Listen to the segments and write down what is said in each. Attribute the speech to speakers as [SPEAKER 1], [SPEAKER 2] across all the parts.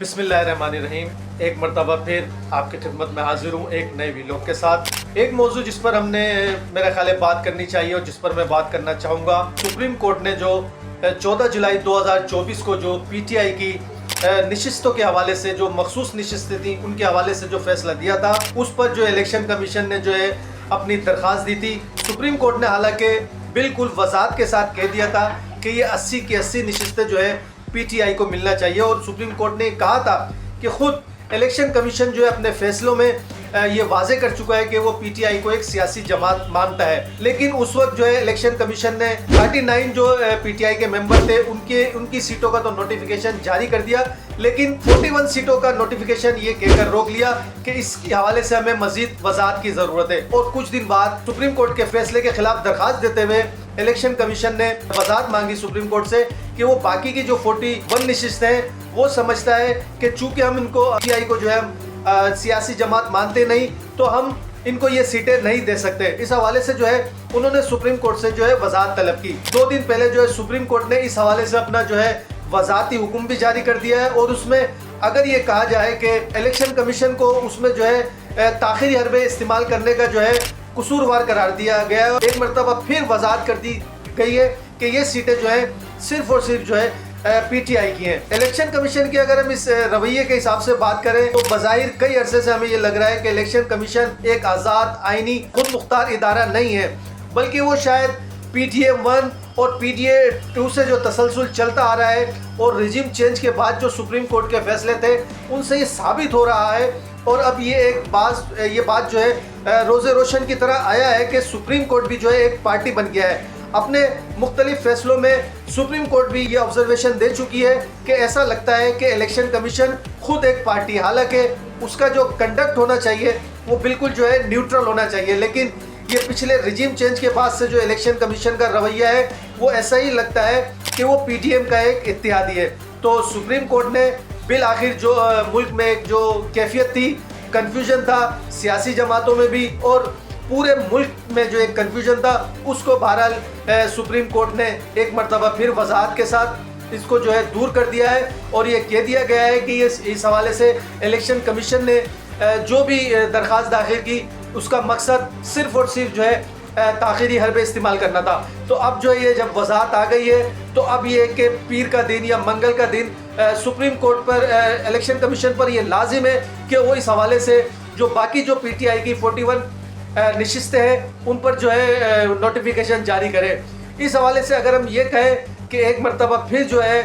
[SPEAKER 1] बिस्मिल्लाहिर्रहमानिर्रहीम। एक मरतबा फिर आपकी खिदमत में हाजिर हूँ एक नए वीडियो के साथ। एक मौजू जिस पर हमने मेरा ख्याल है बात करनी चाहिए और जिस पर मैं बात करना चाहूँगा, सुप्रीम कोर्ट ने जो 14 जुलाई 2024 को जो पीटीआई की नशिस्तों के हवाले से जो मखसूस नशिस्तें थी उनके हवाले से जो फैसला दिया था, उस पर जो इलेक्शन कमीशन ने जो है अपनी दरख्वास्त दी थी। सुप्रीम कोर्ट ने हालांकि बिल्कुल वजाहत के साथ कह दिया था कि ये 80 की 80 नशिस्तें जो है पीटीआई को मिलना चाहिए। और सुप्रीम कोर्ट ने कहा था कि खुद इलेक्शन कमीशन जो है अपने फैसलों में ये वाजे कर चुका है कि वो पीटीआई को एक सियासी जमात मानता है। लेकिन उस वक्त जो है इलेक्शन कमीशन ने 39 जो पीटीआई के मेंबर थे उनकी सीटों का तो नोटिफिकेशन जारी कर दिया, लेकिन 41 सीटों का नोटिफिकेशन ये कहकर रोक लिया कि इसके हवाले से हमें मजीद वजाहत की जरूरत है। और कुछ दिन बाद सुप्रीम कोर्ट के फैसले के खिलाफ दरखास्त देते हुए इलेक्शन कमीशन ने वजाहत मांगी सुप्रीम कोर्ट से कि वो बाकी की जो 41 नशिस्तें हैं वो समझता है कि चूंकि हम इनको पीटीआई को जो है सियासी जमात मानते नहीं, तो हम इनको ये सीटें नहीं दे सकते। इस हवाले से जो है उन्होंने सुप्रीम कोर्ट से जो है वजाहत तलब की। 2 दिन पहले जो है सुप्रीम कोर्ट ने इस हवाले से अपना जो है वजाहती हुक्म भी जारी कर दिया है। और उसमें अगर ये कहा जाए कि इलेक्शन कमीशन को उसमें जो है ताखिरी हरबे इस्तेमाल करने का जो है कसूरवार करार दिया गया है। एक मरतबा फिर वजाहत कर दी गई है कि ये सीटें जो है सिर्फ और सिर्फ जो है पीटीआई की हैं। इलेक्शन कमीशन की अगर हम इस रवैये के हिसाब से बात करें तो बज़ाहिर कई अरसे से हमें ये लग रहा है कि इलेक्शन कमीशन एक आज़ाद आईनी खुद मुख्तार इदारा नहीं है, बल्कि वो शायद पीटीए 1 और पीटीए 2 से जो तसलसल चलता आ रहा है और रिजीम चेंज के बाद जो सुप्रीम कोर्ट के फैसले थे उनसे ये साबित हो रहा है। और अब ये बात जो है रोज़े रोशन की तरह आया है कि सुप्रीम कोर्ट भी जो है एक पार्टी बन गया है। अपने मुख्तलिफ फैसलों में सुप्रीम कोर्ट भी ये ऑब्जर्वेशन दे चुकी है कि ऐसा लगता है कि इलेक्शन कमीशन खुद एक पार्टी, हालांकि उसका जो कंडक्ट होना चाहिए वो बिल्कुल जो है न्यूट्रल होना चाहिए, लेकिन ये पिछले रिजीम चेंज के बाद से जो इलेक्शन कमीशन का रवैया है वो ऐसा ही लगता है कि वो पीटीएम का एक इत्तेहादी है। तो सुप्रीम कोर्ट ने बिल आखिर जो मुल्क में एक जो कैफियत थी, कन्फ्यूजन था सियासी जमातों में भी और पूरे मुल्क में जो एक कन्फ्यूजन था, उसको बहरहाल सुप्रीम कोर्ट ने एक मरतबा फिर वजाहत के साथ इसको जो है दूर कर दिया है। और ये कह दिया गया है कि इस हवाले से इलेक्शन कमीशन ने जो भी दरख्वास्त दाखिल की उसका मकसद सिर्फ और सिर्फ जो है ताखिरी हरबे इस्तेमाल करना था। तो अब जो है ये जब वजाहत आ गई है तो अब ये कि पीर का दिन या मंगल का दिन सुप्रीम कोर्ट पर इलेक्शन कमीशन पर यह लाजिम है कि वो इस हवाले से जो बाकी जो पीटीआई की 41 नशिस्तें हैं उन पर जो है नोटिफिकेशन जारी करें। इस हवाले से अगर हम ये कहें कि एक मरतबा फिर जो है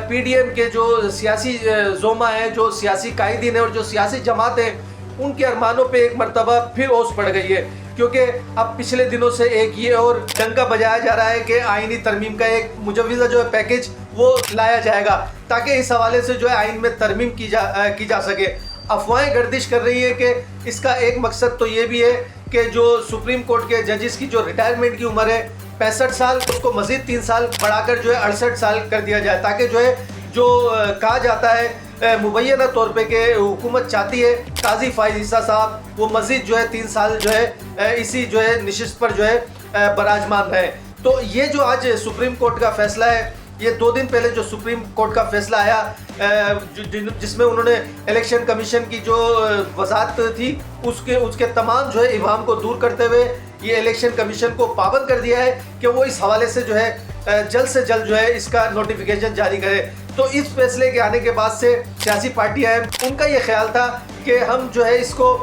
[SPEAKER 1] पीडीएम के जो सियासी जोमा है, जो सियासी कायदीन है और जो सियासी जमात है, उनके अरमानों पे एक मरतबा फिर ओस पड़ गई है, क्योंकि अब पिछले दिनों से एक ये और डंका बजाया जा रहा है कि आईनी तरमीम का एक मुजव्वज़ा जो है पैकेज वो लाया जाएगा ताकि इस हवाले से जो है आइन में तरमीम की जा सके। अफवाहें गर्दिश कर रही है कि इसका एक मकसद तो ये भी है कि जो सुप्रीम कोर्ट के जजेस की जो रिटायरमेंट की उम्र है 65 साल, उसको मजीद 3 साल बढ़ाकर जो है 68 साल कर दिया जाए, ताकि जो है जो कहा जाता है मुबैना तौर पे कि हुकूमत चाहती है काजी फाइज ईसा साहब वो मजीद जो है 3 साल जो है इसी जो है नशिस्त पर जो है बराजमान रहे। तो ये जो आज सुप्रीम कोर्ट का फैसला है, ये 2 दिन पहले जो सुप्रीम कोर्ट का फैसला आया जिसमें उन्होंने इलेक्शन कमीशन की जो वजाहत थी उसके तमाम जो है इवाम को दूर करते हुए ये इलेक्शन कमीशन को पाबंद कर दिया है कि वो इस हवाले से जो है जल्द से जल्द जो है इसका नोटिफिकेशन जारी करे। तो इस फैसले के आने के बाद से सियासी पार्टियाँ हैं उनका ये ख्याल था कि हम जो है इसको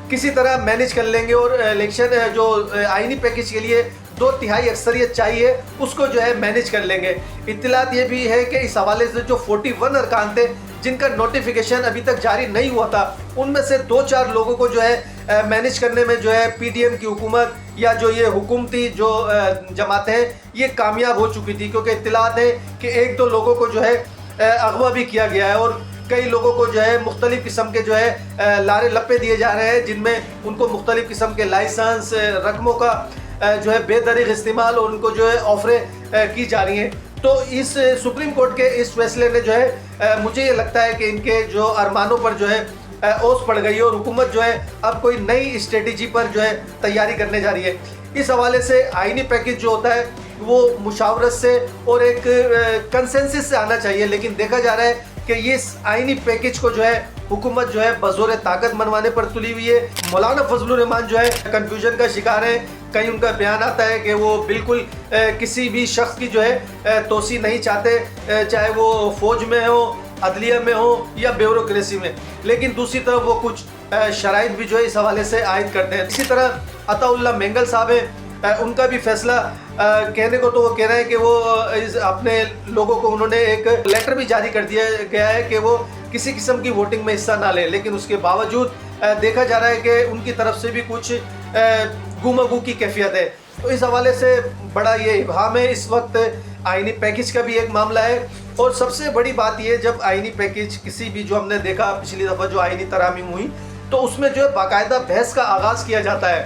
[SPEAKER 1] किसी तरह मैनेज कर लेंगे और इलेक्शन जो आईनी पैकेज के लिए 2/3 अक्सरियत चाहिए उसको जो है मैनेज कर लेंगे। इत्तलात ये भी है कि इस हवाले से जो 41 अरकान थे जिनका नोटिफिकेशन अभी तक जारी नहीं हुआ था, उनमें से 2-4 लोगों को जो है मैनेज करने में जो है पीडीएम की हुकूमत या जो ये हुकूमती जो जमातें हैं ये कामयाब हो चुकी थी, क्योंकि इत्तलात है कि 1-2 लोगों को जो है अगवा भी किया गया है और कई लोगों को जो है मुख्तलिफ़ किस्म के जो है लारे लप्पे दिए जा रहे हैं जिनमें उनको मुख्तलिफ़ किस्म के लाइसेंस रकमों का जो है बेदरीग इस्तेमाल और उनको जो है ऑफरें की जा रही हैं। तो इस सुप्रीम कोर्ट के इस फैसले ने जो है मुझे ये लगता है कि इनके जो अरमानों पर जो है ओस पड़ गई और हुकूमत जो है अब कोई नई स्ट्रेटजी पर जो है तैयारी करने जा रही है। इस हवाले से आईनी पैकेज जो होता है वो मुशावरत से और एक कंसेंसस से आना चाहिए, लेकिन देखा जा रहा है कि ये आईनी पैकेज को जो है हुकूमत जो है बजोर ताकत मनवाने पर तुली हुई है। मौलाना फजलुर रहमान जो है कंफ्यूजन का शिकार है। कहीं उनका बयान आता है कि वो बिल्कुल किसी भी शख्स की जो है तोसी नहीं चाहते, चाहे वो फौज में हो, अदलिया में हो या ब्यूरोक्रेसी में, लेकिन दूसरी तरफ वो कुछ शराइत भी जो है इस हवाले से आयद करते हैं। इसी तरह अताउल्लाह मेंगल साहब है, उनका भी फैसला कहने को तो वो कह रहे हैं कि वो अपने लोगों को उन्होंने एक लेटर भी जारी कर दिया गया है कि वो किसी किस्म की वोटिंग में हिस्सा ना ले, लेकिन उसके बावजूद देखा जा रहा है कि उनकी तरफ से भी कुछ गुमगू की कैफियत है। तो इस हवाले से बड़ा ये इबहाम है। इस वक्त आईनी पैकेज का भी एक मामला है और सबसे बड़ी बात ये, जब आईनी पैकेज किसी भी, जो हमने देखा पिछली दफ़ा जो आईनी तरामीम हुई तो उसमें जो है बाकायदा बहस का आगाज़ किया जाता है,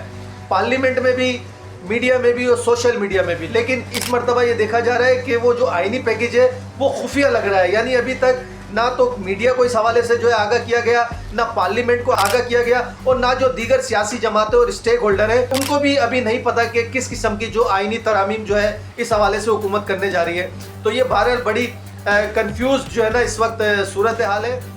[SPEAKER 1] पार्लियामेंट में भी, मीडिया में भी और सोशल मीडिया में भी। लेकिन इस मरतबा ये देखा जा रहा है कि वो जो आईनी पैकेज है वो खुफिया लग रहा है, यानी अभी तक ना तो मीडिया को इस हवाले से जो है आगाह किया गया, ना पार्लियामेंट को आगाह किया गया और ना जो दीगर सियासी जमातें और स्टेक होल्डर हैं उनको भी अभी नहीं पता कि किस किस्म की जो आईनी तरामीम जो है इस हवाले से हुकूमत करने जा रही है। तो ये बहरहाल बड़ी कंफ्यूज जो है ना इस वक्त सूरत हाल है।